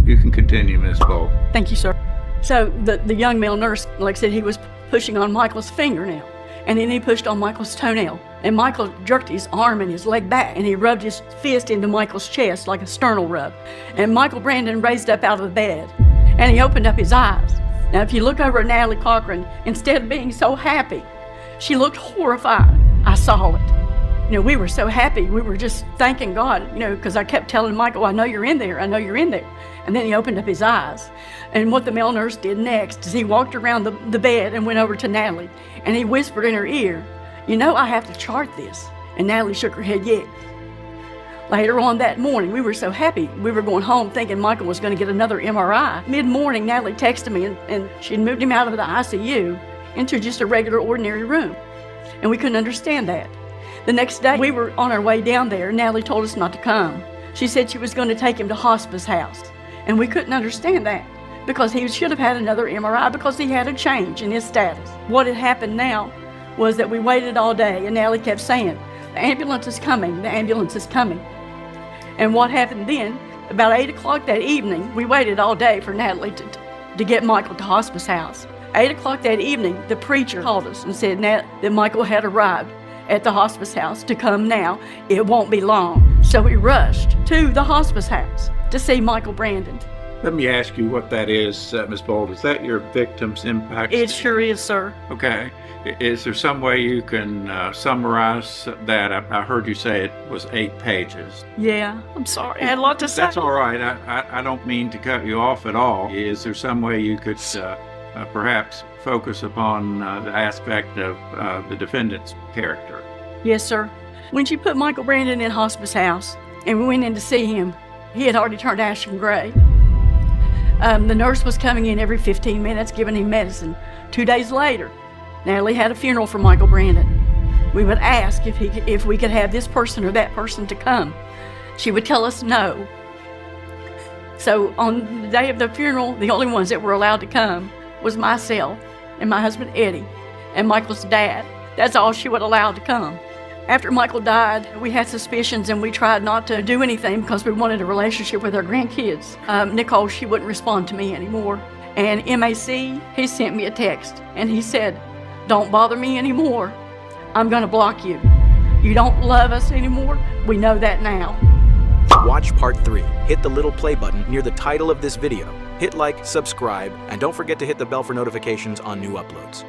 You can continue, Ms. Bolt. Thank you, sir. So the young male nurse, like I said, he was pushing on Michael's fingernail, and then he pushed on Michael's toenail. And Michael jerked his arm and his leg back, and he rubbed his fist into Michael's chest like a sternal rub. And Michael Brandon raised up out of the bed, and he opened up his eyes. Now, if you look over at Natalie Cochran, instead of being so happy, she looked horrified. I saw it. You know, we were so happy. We were just thanking God, you know, because I kept telling Michael, I know you're in there. I know you're in there. And then he opened up his eyes. And what the male nurse did next is he walked around the bed and went over to Natalie, and he whispered in her ear, you know, I have to chart this. And Natalie shook her head, yes. Later on that morning, we were so happy. We were going home thinking Michael was going to get another MRI. Mid-morning, Natalie texted me, and she had moved him out of the ICU into just a regular, ordinary room. And we couldn't understand that. The next day, we were on our way down there. Natalie told us not to come. She said she was going to take him to hospice house. And we couldn't understand that because he should have had another MRI because he had a change in his status. What had happened now was that we waited all day, and Natalie kept saying, the ambulance is coming, the ambulance is coming. And what happened then, about 8 o'clock that evening, we waited all day for Natalie to get Michael to hospice house. 8 o'clock that evening, the preacher called us and said that Michael had arrived at the hospice house to come now. It won't be long. So we rushed to the hospice house to see Michael Brandon. Let me ask you what that is, Ms. Bolt. Is that your victim's impact? It sure is, sir. Okay. Is there some way you can summarize that? I heard you say it was 8 pages. Yeah, I'm sorry. I had a lot to say. That's all right. I don't mean to cut you off at all. Is there some way you could perhaps focus upon the aspect of the defendant's character? Yes, sir. When she put Michael Brandon in hospice house and we went in to see him, he had already turned ashen gray. The nurse was coming in every 15 minutes giving him medicine. 2 days later, Natalie had a funeral for Michael Brandon. We would ask if we could have this person or that person to come. She would tell us no. So on the day of the funeral, the only ones that were allowed to come was myself and my husband Eddie and Michael's dad. That's all she would allow to come. After Michael died, we had suspicions and we tried not to do anything because we wanted a relationship with our grandkids. Nicole, she wouldn't respond to me anymore. And MAC, he sent me a text and he said, don't bother me anymore. I'm gonna block you. You don't love us anymore. We know that now. Watch part 3. Hit the little play button near the title of this video. Hit like, subscribe, and don't forget to hit the bell for notifications on new uploads.